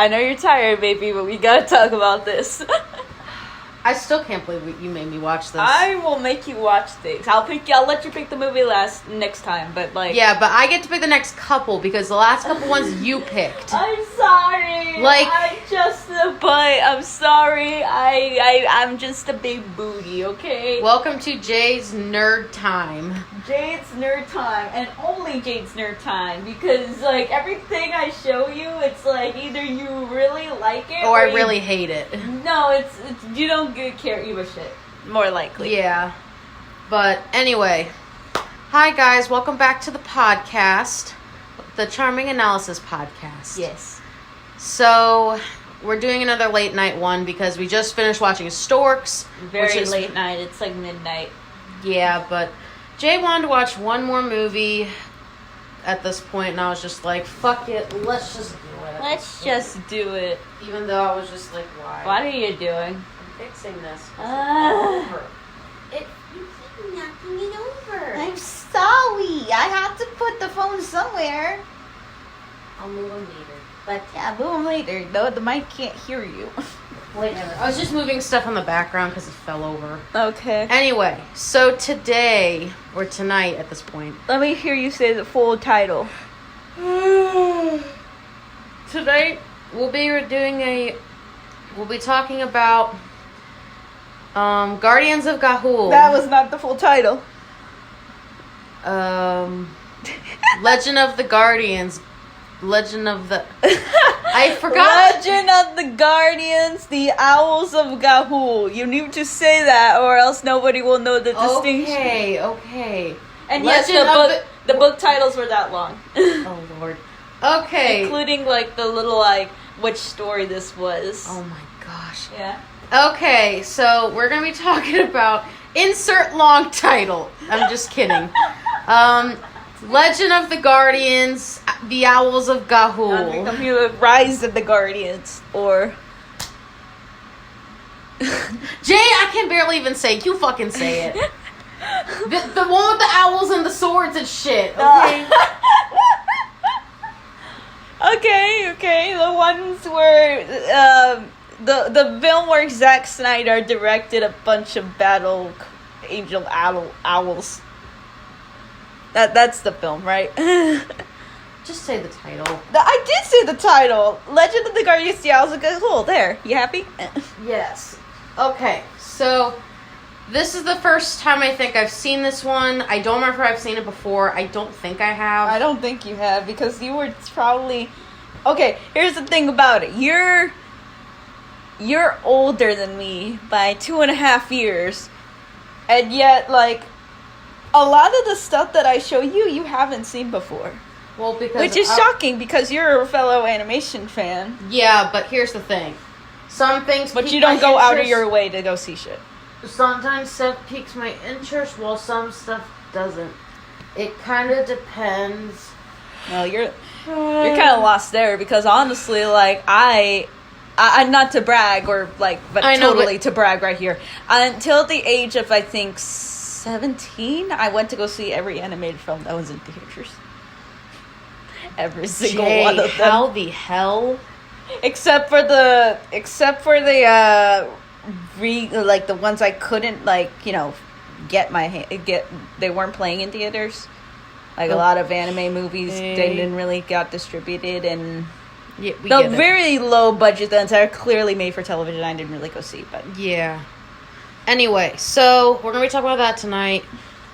I know you're tired, baby, but we gotta talk about this. I still can't believe you made me watch this. I will make you watch things. I'll let you pick the movie next time, but like... Yeah, but I get to pick the next couple, because the last couple ones you picked. I'm sorry. Like... I'm just a butt. I'm sorry. I'm just a big booty, okay? Welcome to Jay's Nerd Time. Jade's Nerd Time, and only Jade's Nerd Time, because, like, everything I show you, it's like, either you really like it, or I really hate it. No, it's you don't give a shit, more likely. Yeah. But, anyway. Hi, guys. Welcome back to the podcast. The CharmingAnalysis Podcast. Yes. So, we're doing another late night one, because we just finished watching Storks. Very late night. It's like midnight. Yeah, but... Jay wanted to watch one more movie at this point, and I was just like, fuck it, let's just do it. Let's just do it. Even though I was just like, why? What are you doing? I'm fixing this. You keep knocking it over. I'm sorry. I have to put the phone somewhere. I'll move them later. But yeah, move them later. Though the mic can't hear you. Whatever. I was just moving stuff on the background because it fell over. Okay. Anyway, so today, or tonight at this point. Let me hear you say the full title. Tonight, we'll be talking about Guardians of Gahul. That was not the full title. Legend of the Guardians. Legend of the... I forgot. Legend of the Guardians, the Owls of Gahul. You need to say that, or else nobody will know the distinction. Okay. And Legend yes, the book titles were that long. Oh, Lord. Okay. Including, like, the little, like, which story this was. Oh, my gosh. Yeah. Okay, so we're going to be talking about... Insert long title. I'm just kidding. Legend of the Guardians, the Owls of Gahul. Rise of the Guardians, or... Jay, I can barely even say. You fucking say it. The one with the owls and the swords and shit, okay? Okay. The ones where, the film where Zack Snyder directed a bunch of battle angel owls. That's the film, right? Just say the title. I did say the title. Legend of the Guardians, the Owls of Gahul. There. You happy? Yes. Okay, so this is the first time I think I've seen this one. I don't remember if I've seen it before. I don't think I have. I don't think you have, because you were probably... Okay, here's the thing about it. You're older than me by 2.5 years. And yet, like... A lot of the stuff that I show you, you haven't seen before. Well, because... Which is shocking, because you're a fellow animation fan. Yeah, but here's the thing. Some things But you don't go out of your way to go see shit. Sometimes stuff piques my interest, while some stuff doesn't. It kind of depends. Well, you're kind of lost there, because honestly, like, I not to brag, or, like, but totally to brag right here. Until the age of, I think... 17, I went to go see every animated film that was in theaters. Every single one of them. How the hell? Except for the like the ones I couldn't, like, you know, they weren't playing in theaters. Like a lot of anime movies, they didn't really got distributed, and the very low budget that are clearly made for television, I didn't really go see, but yeah. Anyway, so we're going to be talking about that tonight.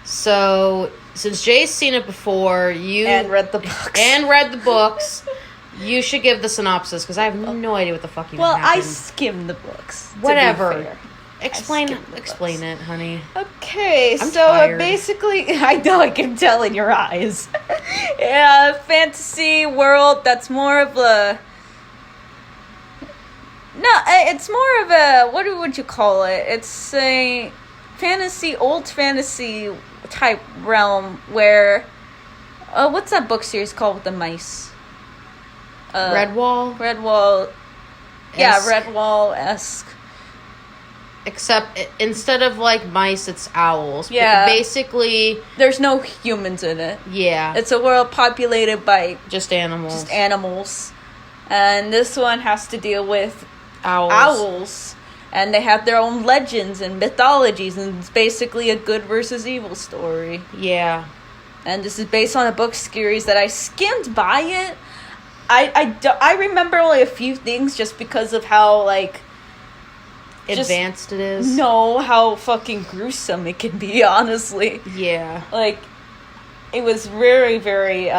So, since Jay's seen it before, and read the books. You should give the synopsis, because I have no idea what the fuck even happened. Well, I skimmed the books. Whatever. Explain it, honey. Okay, I'm tired. Basically, I know, I can tell in your eyes. Yeah, fantasy world that's more of a... No, it's more of a, what would you call it? It's a old fantasy type realm where, what's that book series called with the mice? Redwall? Redwall. Yeah, Redwall-esque. Except instead of like mice, it's owls. Yeah. Basically, there's no humans in it. Yeah. It's a world populated by just animals. And this one has to deal with owls. And they have their own legends and mythologies, and it's basically a good versus evil story. Yeah. And this is based on a book series that I skimmed by it. I remember only a few things just because of how, like... advanced it is. No, how fucking gruesome it can be, honestly. Yeah. Like, it was very, very,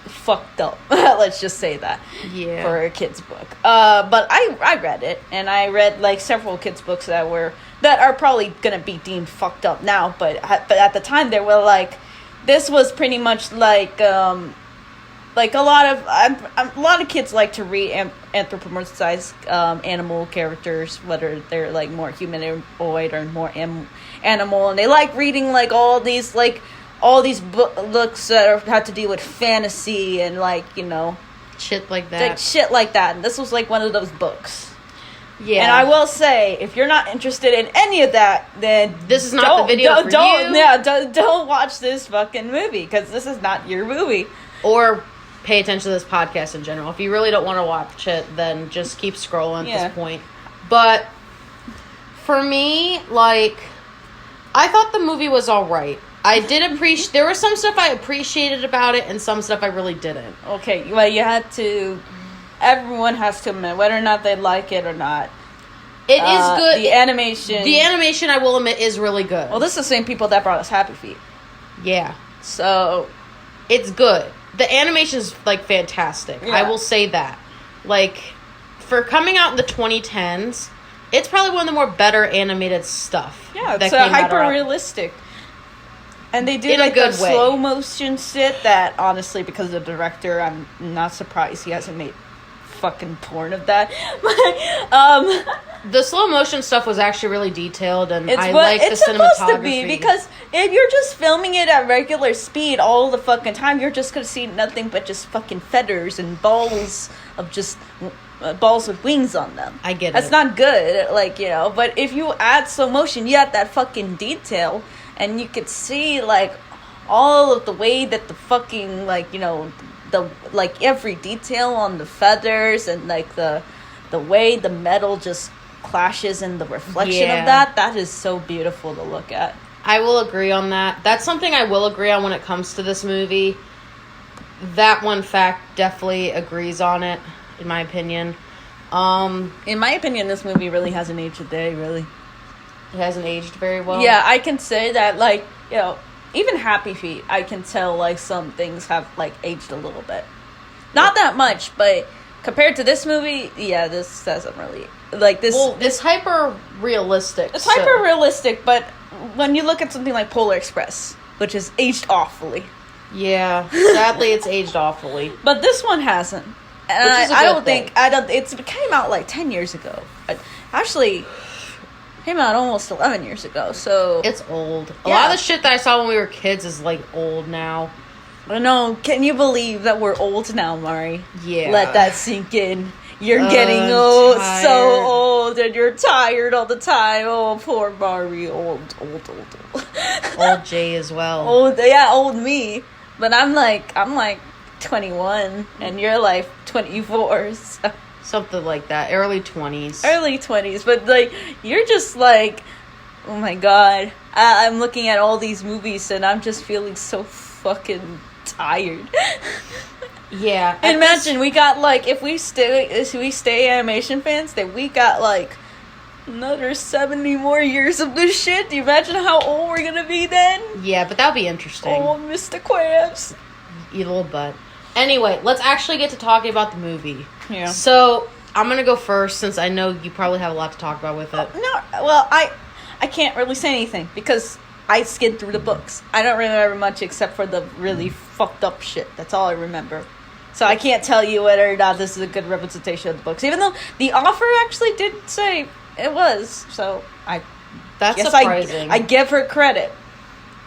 fucked up. Let's just say that. Yeah. For a kid's book. But I read it, and I read, like, several kids' books that are probably gonna be deemed fucked up now, but at the time they were, like, this was pretty much, like a lot of kids like to read anthropomorphized animal characters, whether they're like more humanoid or more animal, and they like reading like all these books that have to deal with fantasy and like, you know, shit like that. And this was like one of those books. Yeah. And I will say, if you're not interested in any of that, then this is not the video for you. Yeah, don't watch this fucking movie, because this is not your movie. Or pay attention to this podcast in general. If you really don't want to watch it, then just keep scrolling at this point. But for me, like, I thought the movie was alright. I did appreciate... There was some stuff I appreciated about it, and some stuff I really didn't. Okay, well, you had to... Everyone has to admit, whether or not they like it or not. It is good. The animation... The animation, I will admit, is really good. Well, this is the same people that brought us Happy Feet. Yeah. So... It's good. The animation is, like, fantastic. Yeah. I will say that. Like, for coming out in the 2010s, it's probably one of the more better animated stuff. Yeah, it's hyper-realistic. And they did, like, a slow-motion shit that, honestly, because of the director, I'm not surprised he hasn't made fucking porn of that. The slow-motion stuff was actually really detailed, and I like the cinematography. It's supposed to be, because if you're just filming it at regular speed all the fucking time, you're just gonna see nothing but just fucking feathers and balls with wings on them. I get it. That's not good, like, you know, but if you add slow motion, you add that fucking detail, and you could see, like, all of the way that the fucking, like, you know, every detail on the feathers and, like, the way the metal just clashes and the reflection of that is so beautiful to look at. I will agree on that. That's something I will agree on when it comes to this movie. That one fact definitely agrees on it, in my opinion. In my opinion, this movie really hasn't aged a day, really. It hasn't aged very well. Yeah, I can say that, like, you know, even Happy Feet, I can tell, like, some things have, like, aged a little bit. Not that much, but compared to this movie, yeah, this doesn't really, like, this... Well, it's hyper-realistic. It's hyper-realistic, but when you look at something like Polar Express, which is aged awfully. Yeah, sadly, it's aged awfully. But this one hasn't. And it came out, like, 10 years ago. Actually... Came out almost 11 years ago, so... It's old. A lot of the shit that I saw when we were kids is, like, old now. I know. Can you believe that we're old now, Mari? Yeah. Let that sink in. You're getting old, so old, and you're tired all the time. Oh, poor Mari. Old. Old Jay as well. Old me. But I'm like 21, and you're like 24, so... Something like that. Early 20s. Early 20s. But, like, you're just like, oh my god. I'm looking at all these movies and I'm just feeling so fucking tired. Yeah. Imagine we got, like, if we stay animation fans, then we got, like, another 70 more years of this shit. Do you imagine how old we're gonna be then? Yeah, but that'll be interesting. Oh, Mr. Krabs. You little butt. Anyway, let's actually get to talking about the movie. Yeah. So, I'm going to go first since I know you probably have a lot to talk about with it. I can't really say anything because I skimmed through the books. I don't remember much except for the really fucked up shit. That's all I remember. So I can't tell you whether or not this is a good representation of the books. Even though the author actually did say it was. So That's surprising. I give her credit.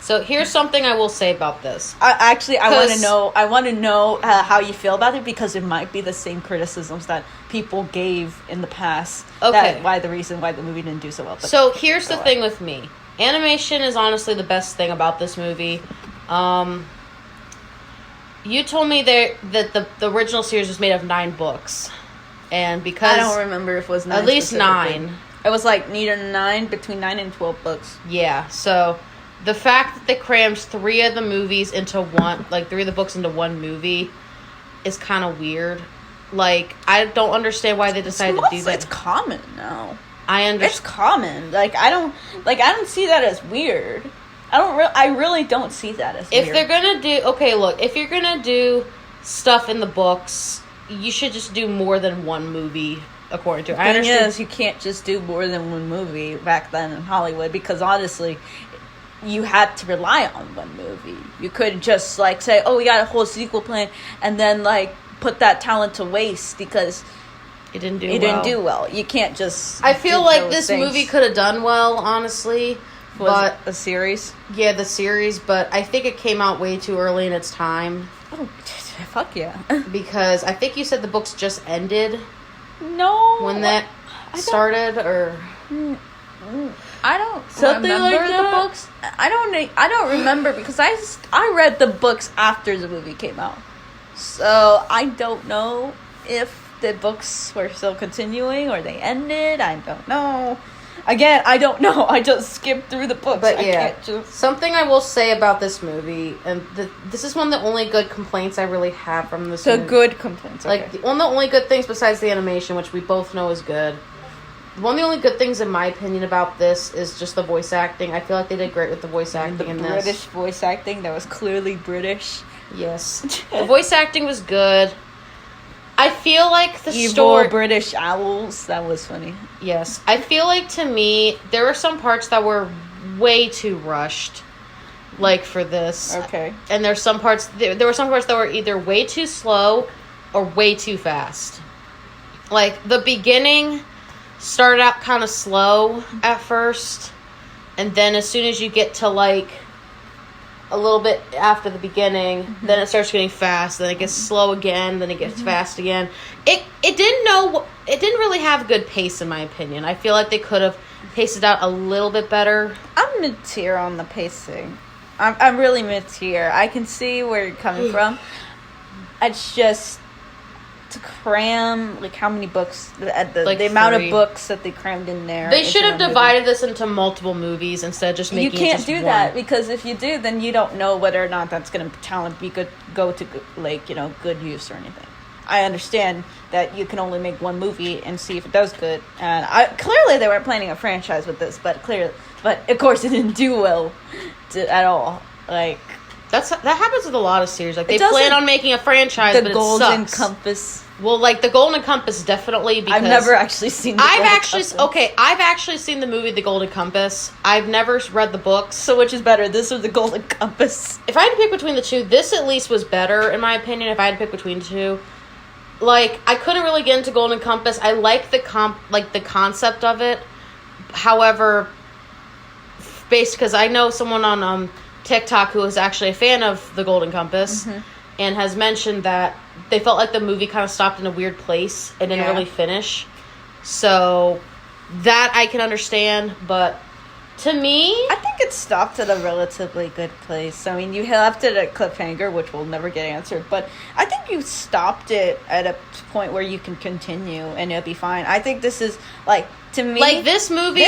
So here's something I will say about this. I want to know how you feel about it because it might be the same criticisms that people gave in the past. Okay. The reason why the movie didn't do so well. So here's the thing with me. Animation is honestly the best thing about this movie. you told me that the original series was made of 9 books. And because... I don't remember if it was 9 at least 9. It was like neither 9, between 9 and 12 books. Yeah, so the fact that they crammed 3 of the movies into one, like 3 of the books into one movie is kind of weird. Like, I don't understand why they decided to do that. It's common now. I understand. It's common. I don't see that as weird. I really don't see that as weird. If they're gonna do, okay, look, if you're gonna do stuff in the books, you should just do more than one movie. According to, I understand. Yes, you can't just do more than one movie back then in Hollywood because honestly, you had to rely on one movie. You couldn't just like say, "Oh, we got a whole sequel plan," and then like put that talent to waste because it didn't do well. You can't just. I feel like this movie could have done well, honestly. Was it a series? Yeah, the series, but I think it came out way too early in its time. Oh, fuck yeah! Because I think you said the books just ended. No. When that started, or I don't remember the books. I don't remember because I read the books after the movie came out, so I don't know if the books were still continuing or they ended. I don't know. Again, I don't know. I just skipped through the books. But yeah, something I will say about this movie, and this is one of the only good complaints I really have from this movie. The good complaints, okay. Like, one of the only good things besides the animation, which we both know is good. One of the only good things, in my opinion, about this is just the voice acting. I feel like they did great with the voice acting in this. The British voice acting, that was clearly British. Yes. The voice acting was good. I feel like the Evil story... British owls. That was funny. Yes. I feel like, to me, there were some parts that were way too rushed. Like, for this. Okay. And there's some parts... There were some parts that were either way too slow or way too fast. Like, the beginning started out kind of slow at first. And then as soon as you get to, like... a little bit after the beginning, then it starts getting fast, then it gets slow again, then it gets fast again. It didn't really have good pace, in my opinion. I feel like they could have paced it out a little bit better. I'm mid-tier on the pacing. I'm really mid-tier. I can see where you're coming from. It's just to cram, like, how many books, the amount of books that they crammed in there. They should have divided this into multiple movies instead of just making it just one. You can't do that, because if you do, then you don't know whether or not that's going to go to, like, you know, good use or anything. I understand that you can only make one movie and see if it does good, and clearly they were planning a franchise with this, but of course it didn't do well at all. Like, that happens with a lot of series. Like, they plan on making a franchise, but it sucks. The Golden Compass. Well, like, the Golden Compass, definitely, because... I've never actually seen the Golden Compass. Okay, I've actually seen the movie The Golden Compass. I've never read the books. So which is better, this or The Golden Compass? If I had to pick between the two, this at least was better, in my opinion, if I had to pick between the two. Like, I couldn't really get into Golden Compass. I like the concept of it. However, based, because I know someone on TikTok who is actually a fan of The Golden Compass, and has mentioned that they felt like the movie kind of stopped in a weird place and didn't really finish. So, that I can understand, but to me... I think it stopped at a relatively good place. I mean, you left it at cliffhanger, which will never get answered, but I think you stopped it at a point where you can continue and it'll be fine. I think this is, like, to me... Like, this movie...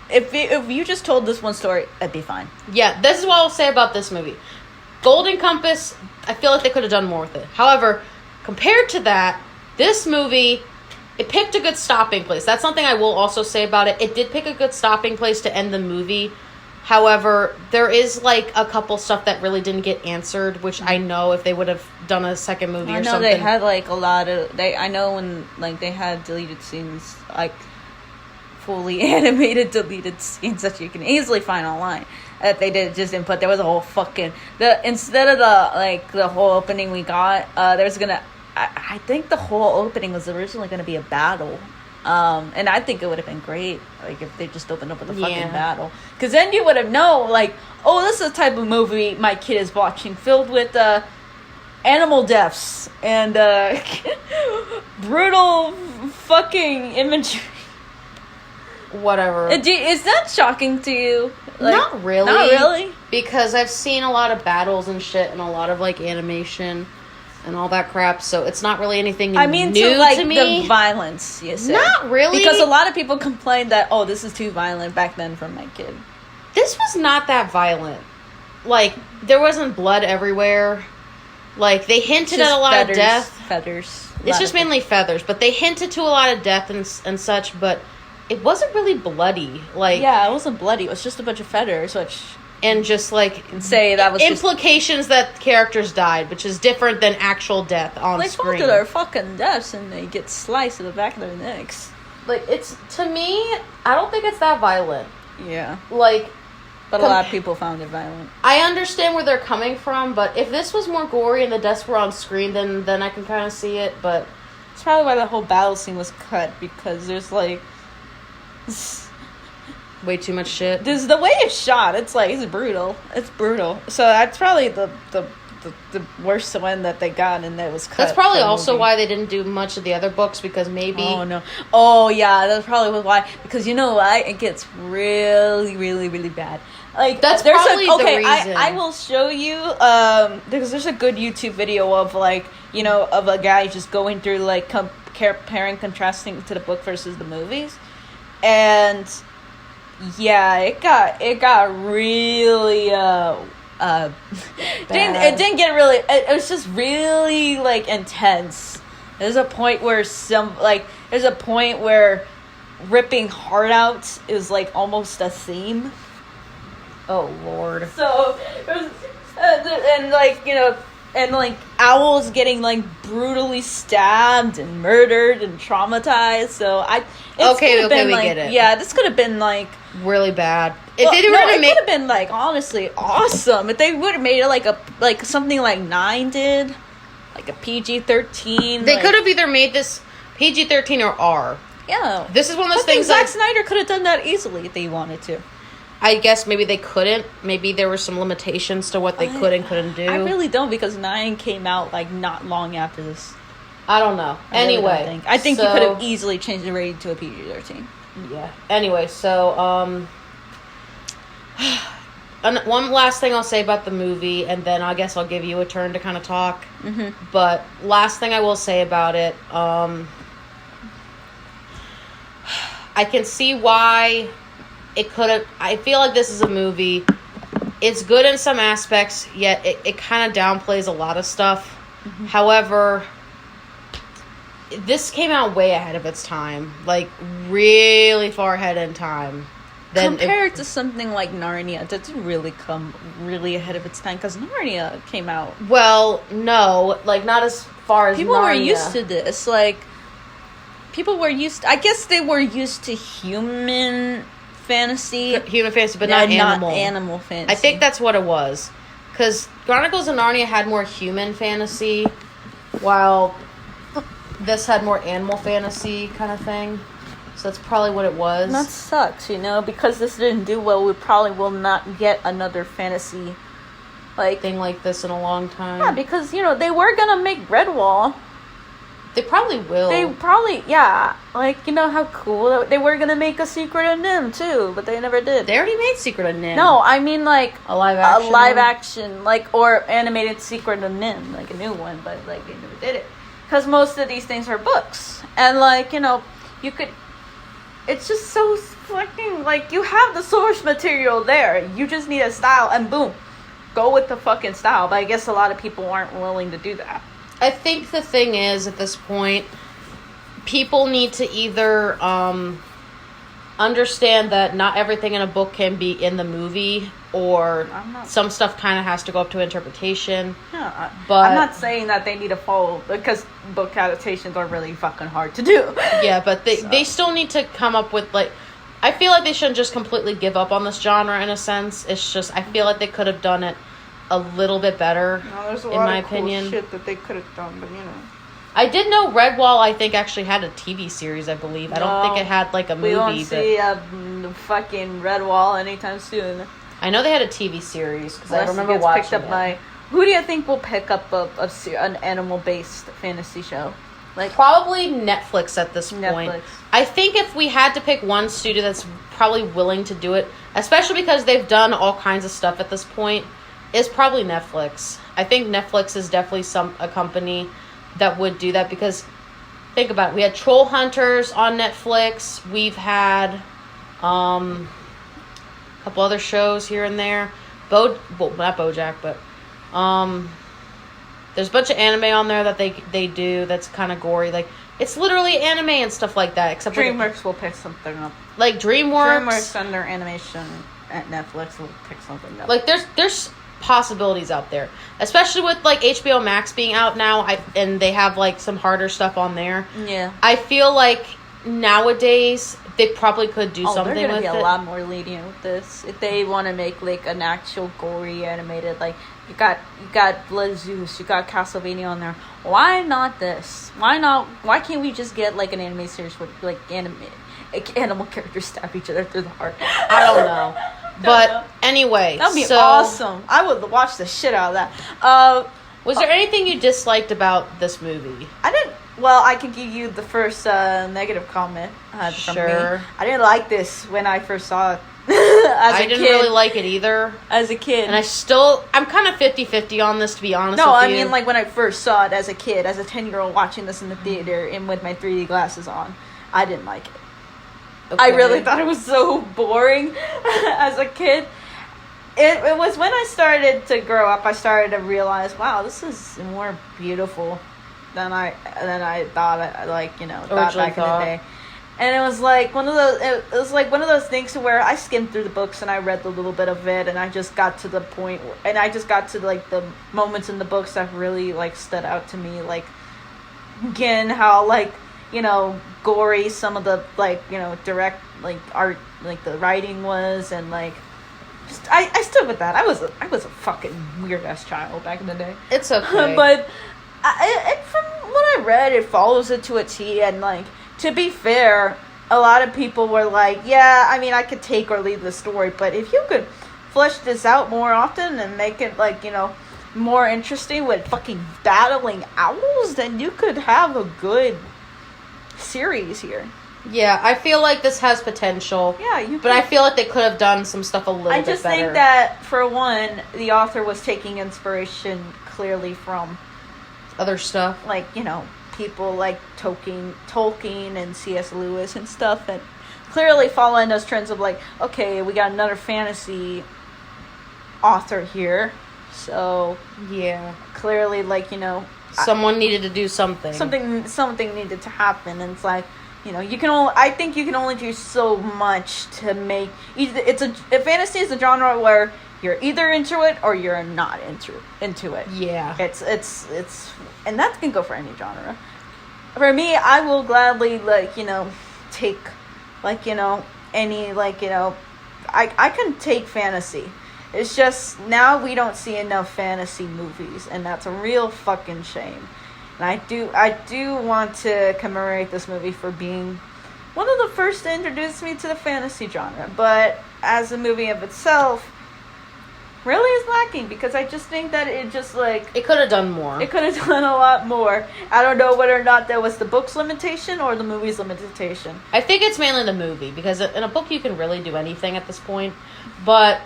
If you just told this one story, it'd be fine. Yeah, this is what I'll say about this movie. Golden Compass, I feel like they could have done more with it. However, compared to that, this movie, it picked a good stopping place. That's something I will also say about it. It did pick a good stopping place to end the movie. However, there is, like, a couple stuff that really didn't get answered, which I know if they would have done a second movie or something. I know they had, like, a lot of... I know when, like, they had deleted scenes, like... fully animated deleted scenes that you can easily find online that they didn't put. There was a whole fucking instead of the whole opening we got, there's gonna I think the whole opening was originally gonna be a battle, and I think it would have been great, like, if they just opened up with a fucking battle, because then you would have known, like, oh, this is the type of movie my kid is watching, filled with animal deaths and brutal fucking imagery. whatever. Is that shocking to you? Like, not really. Not really? Because I've seen a lot of battles and shit and a lot of, like, animation and all that crap, so it's not really anything new to me. The violence, you said. Not really. Because a lot of people complained that, this is too violent back then for my kid. This was not that violent. Like, there wasn't blood everywhere. Like, they hinted at a lot of death. Feathers. It's just mainly feathers, but they hinted to a lot of death and such, but it wasn't really bloody. Like, yeah, it wasn't bloody. It was just a bunch of feathers, which... And just, like... You can say that was implications that characters died, which is different than actual death on screen. They their fucking deaths and they get sliced in the back of their necks. Like, it's... To me, I don't think it's that violent. Yeah. Like... But a lot of people found it violent. I understand where they're coming from, but if this was more gory and the deaths were on screen, then I can kind of see it, but... It's probably why the whole battle scene was cut, because there's, like... way too much shit. There's the way it's shot, it's brutal. It's brutal. So that's probably the worst one that they got, and that was cut. That's probably also why they didn't do much of the other books, because maybe... Oh, no. Oh, yeah, that's probably why. Because you know why? It gets really, really, really bad. Like, that's probably the reason. I will show you, because there's a good YouTube video of, like, you know, of a guy just going through, like, comparing, contrasting to the book versus the movies. And, yeah, it got really, it didn't get really, it was just really, like, intense. There's a point where ripping heart out is, like, almost a theme. Oh, Lord. So, and, like, you know, and, like, owls getting, like, brutally stabbed and murdered and traumatized. So, we get it. Yeah, this could have been, like... really bad. It could have been, like, honestly, awesome. If they would have made it, like something like 9 did. Like a PG-13. They could have either made this PG-13 or R. Yeah. This is one of those things Zack Snyder could have done that easily if they wanted to. I guess maybe they couldn't. Maybe there were some limitations to what they could and couldn't do. I really don't, because 9 came out, like, not long after this. I don't know. Anyway. I think you could have easily changed the rating to a PG-13. Yeah. Anyway, so, one last thing I'll say about the movie, and then I guess I'll give you a turn to kind of talk. Mm-hmm. But last thing I will say about it, I can see why it could have... I feel like this is a movie. It's good in some aspects, yet it kind of downplays a lot of stuff. Mm-hmm. However, this came out way ahead of its time. Like, really far ahead in time. Compared to something like Narnia, that didn't really come really ahead of its time, because Narnia came out... Well, no. Like, not as far as people Narnia. Were used to this. Like, people were used... I guess they were used to human fantasy. Human fantasy, but not animal. Not animal fantasy. I think that's what it was. Because Chronicles of Narnia had more human fantasy, while this had more animal fantasy kind of thing. So that's probably what it was. That sucks, you know, because this didn't do well. We probably will not get another fantasy thing like this in a long time. Yeah, because, you know, they were gonna make Redwall. They probably will. Yeah. Like, you know how cool they were gonna make a Secret of Nim too, but they never did. They already made Secret of Nim. No, I mean like a live action, like, or animated Secret of Nim, like a new one, but like they never did it because most of these things are books, and like, you know, you could. It's just so fucking, like, you have the source material there. You just need a style, and boom, go with the fucking style. But I guess a lot of people aren't willing to do that. I think the thing is, at this point, people need to either understand that not everything in a book can be in the movie, or some stuff kind of has to go up to interpretation. Yeah, but I'm not saying that they need to follow, because book adaptations are really fucking hard to do. Yeah, but they still need to come up with, like, I feel like they shouldn't just completely give up on this genre in a sense. It's just, I feel like they could have done it a little bit better, there's a in lot my of opinion. Cool shit that they could have done, but you know. I did know Redwall, I think, actually had a TV series, I believe. I don't think it had, like, a movie. We won't see a fucking Redwall anytime soon. I know they had a TV series, because I remember watching it. Who do you think will pick up an animal-based fantasy show? Like probably Netflix at this point. I think if we had to pick one studio that's probably willing to do it, especially because they've done all kinds of stuff at this point, is probably Netflix. I think Netflix is definitely a company that would do that, because think about it. We had Troll Hunters on Netflix. We've had a couple other shows here and there. Not BoJack, but there's a bunch of anime on there that they do that's kind of gory. Like, it's literally anime and stuff like that. Except DreamWorks will pick something up. Like DreamWorks under animation at Netflix will pick something up. Like, there's possibilities out there, especially with like HBO Max being out now, and they have like some harder stuff on there. Yeah, I feel like nowadays they probably could do something with it. They're gonna be a lot more lenient with this if they want to make like an actual gory animated. Like you got Blood Zeus, you got Castlevania on there. Why not this? Why can't we just get like an anime series with like animal characters stab each other through the heart? I don't know. But anyway, that would be awesome. I would watch the shit out of that. Was there anything you disliked about this movie? I didn't. Well, I can give you the first negative comment from me. I didn't like this when I first saw it. I didn't really like it either. As a kid. And I'm kind of 50-50 on this, to be honest with you. No, I mean, like, when I first saw it as a kid, as a 10-year-old watching this in the theater and with my 3D glasses on, I didn't like it. Okay. I really thought it was so boring as a kid. It was when I started to grow up, I started to realize, wow, this is more beautiful than I thought. Back in the day. And it was like one of those things where I skimmed through the books and I read a little bit of it, and I just got to the point, and I just got to like the moments in the books that really like stood out to me, like again how like, you know, gory some of the like, you know, direct like art, like the writing was, and like I stood with that. I was a fucking weird ass child back in the day. It's okay, but from what I read, it follows it to a T, and like, to be fair, a lot of people were like, yeah, I mean, I could take or leave the story, but if you could flesh this out more often and make it, like, you know, more interesting with fucking battling owls, then you could have a good series here. Yeah, I feel like this has potential. Yeah, but I feel like they could have done some stuff a little bit better. I just think that, for one, the author was taking inspiration clearly from other stuff. Like, you know, people like Tolkien and C.S. Lewis and stuff, and clearly following those trends of like, okay, we got another fantasy author here, so yeah, clearly, like, you know, someone needed to do something needed to happen, and it's like, you know, I think you can only do so much to make fantasy is a genre where you're either into it or you're not into it. Yeah. It's and that can go for any genre. For me, I will gladly, like, you know, take, like, you know, any, like, you know, I can take fantasy. It's just now we don't see enough fantasy movies, and that's a real fucking shame. And I do want to commemorate this movie for being one of the first to introduce me to the fantasy genre, but as a movie of itself, really is lacking, because I just think that it just, like, it could have done more. It could have done a lot more. I don't know whether or not that was the book's limitation or the movie's limitation. I think it's mainly the movie, because in a book you can really do anything at this point, but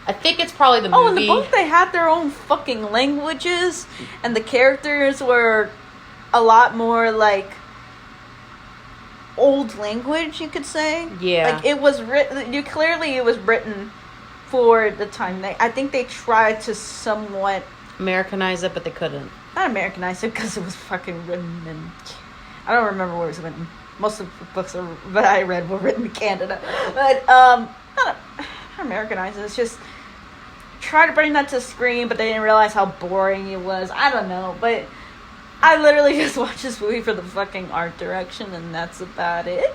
I think it's probably the movie. Oh, in the book they had their own fucking languages, and the characters were a lot more, like, old language, you could say. Yeah. Like, it was written, it was written for the time. I think they tried to somewhat Americanize it, but they couldn't. Not Americanize it, because it was fucking written in, I don't remember where it was written. Most of the books that I read were written in Canada. But, not Americanize it. It's just try to bring that to screen, but they didn't realize how boring it was. I don't know, but I literally just watched this movie for the fucking art direction, and that's about it.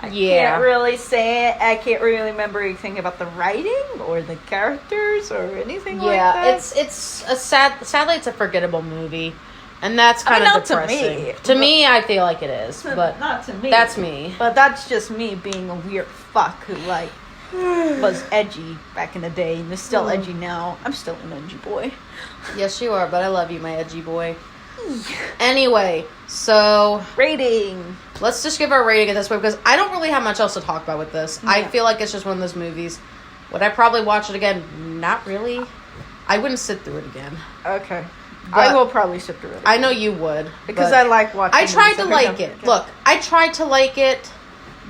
I can't really say it. I can't really remember anything about the writing or the characters or anything like that. Yeah, it's a sadly it's a forgettable movie, and that's kind of depressing. To me, I feel like it is, but not to me. That's me. But that's just me being a weird fuck who, like, was edgy back in the day and is still edgy now. I'm still an edgy boy. Yes, you are, but I love you, my edgy boy. Anyway, so rating. Let's just give our rating at this point because I don't really have much else to talk about with this. Yeah. I feel like it's just one of those movies. Would I probably watch it again? Not really. I wouldn't sit through it again. Okay. I will probably sit through it again. I know you would. Because I like watching I tried to like it. Look, I tried to like it,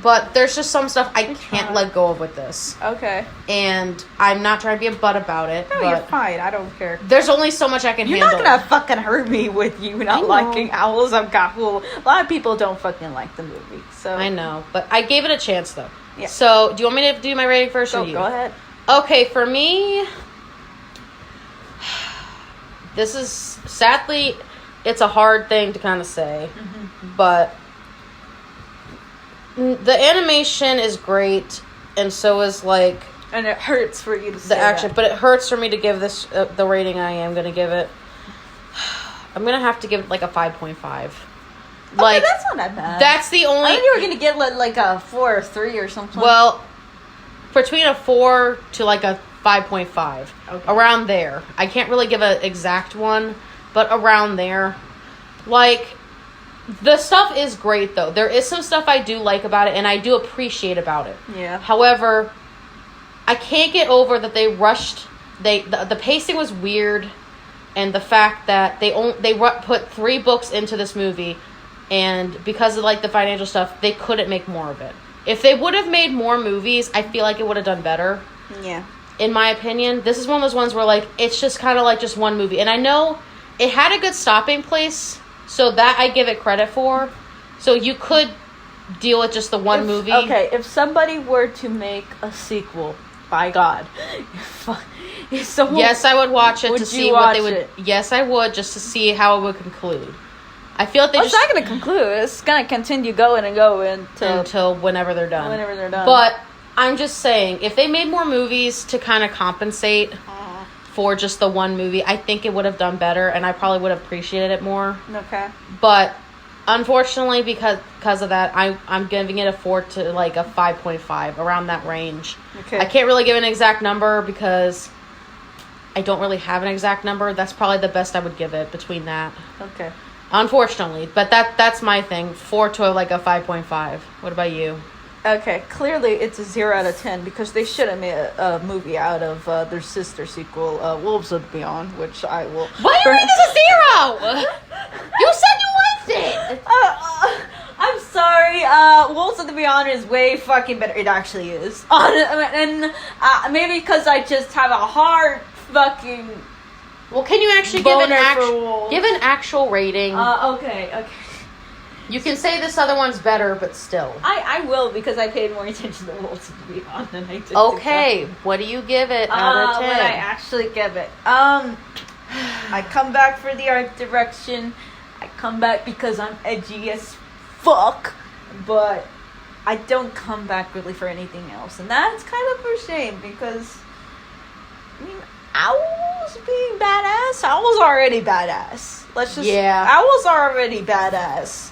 but there's just some stuff I can't let go of with this. Okay. And I'm not trying to be a butt about it. No, but you're fine. I don't care. There's only so much I can handle. You're not gonna fucking hurt me with you not liking Owls of Ga'Hoole. A lot of people don't fucking like the movie, so... I know, but I gave it a chance, though. Yeah. So, do you want me to do my rating first or you? Go ahead. Okay, for me... This is... Sadly, it's a hard thing to kind of say, but... The animation is great, and so is, like... And it hurts for you to say the action, but it hurts for me to give this the rating I am going to give it. I'm going to have to give it, like, a 5.5. Okay, like, that's not that bad. That's the only... I thought you were going to get, like, a 4 or 3 or something. Well, between a 4 to, like, a 5.5. Okay. Around there. I can't really give an exact one, but around there. Like... The stuff is great, though. There is some stuff I do like about it, and I do appreciate about it. Yeah. However, I can't get over that they rushed. The pacing was weird, and the fact that they put 3 books into this movie, and because of, like, the financial stuff, they couldn't make more of it. If they would have made more movies, I feel like it would have done better. Yeah. In my opinion, this is one of those ones where, like, it's just kind of like just one movie. And I know it had a good stopping place, so that I give it credit for. So you could deal with just the one movie. Okay, if somebody were to make a sequel, by God. Yes, I would watch it to see what they would... It? Yes, I would, just to see how it would conclude. I feel like it's not going to conclude. It's going to continue going and going until whenever they're done. Whenever they're done. But I'm just saying, if they made more movies to kind of compensate... for just the one movie, I think it would have done better, and I probably would have appreciated it more. Okay. But unfortunately, because of that, I'm giving it a 4 to like a 5.5, around that range. Okay. I can't really give an exact number because I don't really have an exact number. That's probably the best I would give it between that. Okay. Unfortunately, but that's my thing. 4 to like a 5.5. What about you? Okay, clearly it's a 0 out of 10 because they should have made a movie out of their sister sequel, Wolves of the Beyond, which I will... Why are you rating this a 0? You said you liked it! I'm sorry, Wolves of the Beyond is way fucking better. It actually is. And maybe because I just have a hard fucking... Well, can you actually give an actual rating? Okay. You can say this other one's better, but still. I will, because I paid more attention to Wolves of the Beyond than I did. Okay, what do you give it out of 10? What I actually give it. I come back for the art direction. I come back because I'm edgy as fuck. But I don't come back really for anything else. And that's kind of a shame, because... I mean, Owls being badass? Owls already badass. Owls are already badass.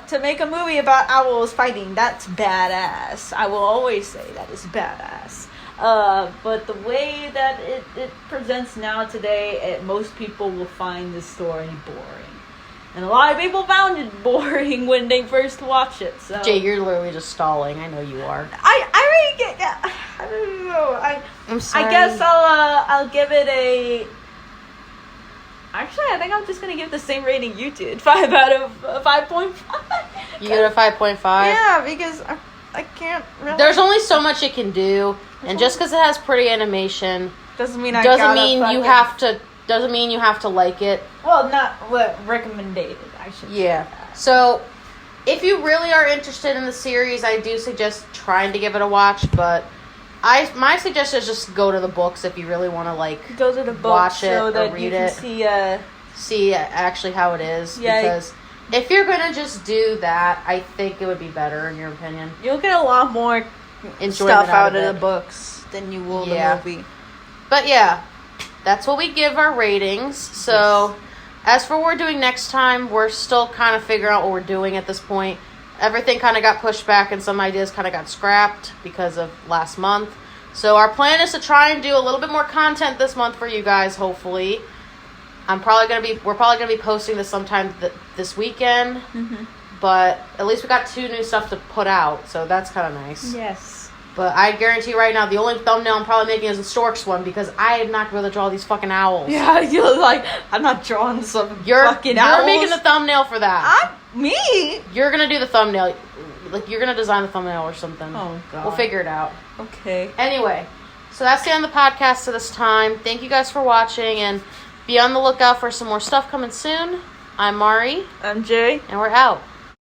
To make a movie about owls fighting, that's badass. I will always say that is badass. But the way that it presents now today, most people will find this story boring. And a lot of people found it boring when they first watched it. So Jay, you're literally just stalling. I know you are. I already get... I don't know. I'm sorry. I guess I'll give it a... Actually, I think I'm just going to give the same rating you did. 5 out of 5.5. You give it a 5.5? Yeah, because I can't really... There's only so much it can do. And just because it has pretty animation... Doesn't mean you have to like it. Well, not recommended, I should say. Yeah. So, if you really are interested in the series, I do suggest trying to give it a watch, but... My suggestion is just go to the books if you really want to go to the books, watch it so that or read you can it. See actually how it is. Yeah, because if you're gonna just do that, I think it would be better in your opinion. You'll get a lot more stuff out of the books than you will the movie. But yeah, that's what we give our ratings. So as for what we're doing next time, we're still kind of figuring out what we're doing at this point. Everything kind of got pushed back and some ideas kind of got scrapped because of last month. So our plan is to try and do a little bit more content this month for you guys, hopefully. we're probably gonna be posting this sometime this weekend. Mm-hmm. But at least we got 2 new stuff to put out, so that's kind of nice. Yes. But I guarantee you right now, the only thumbnail I'm probably making is the Storks one because I am not going to draw these fucking owls. Yeah, you're like, I'm not drawing some fucking owls. You're making the thumbnail for that. Me? You're going to do the thumbnail. Like, you're going to design the thumbnail or something. Oh, God. We'll figure it out. Okay. Anyway, so that's the end of the podcast for this time. Thank you guys for watching, and be on the lookout for some more stuff coming soon. I'm Mari. I'm Jay. And we're out.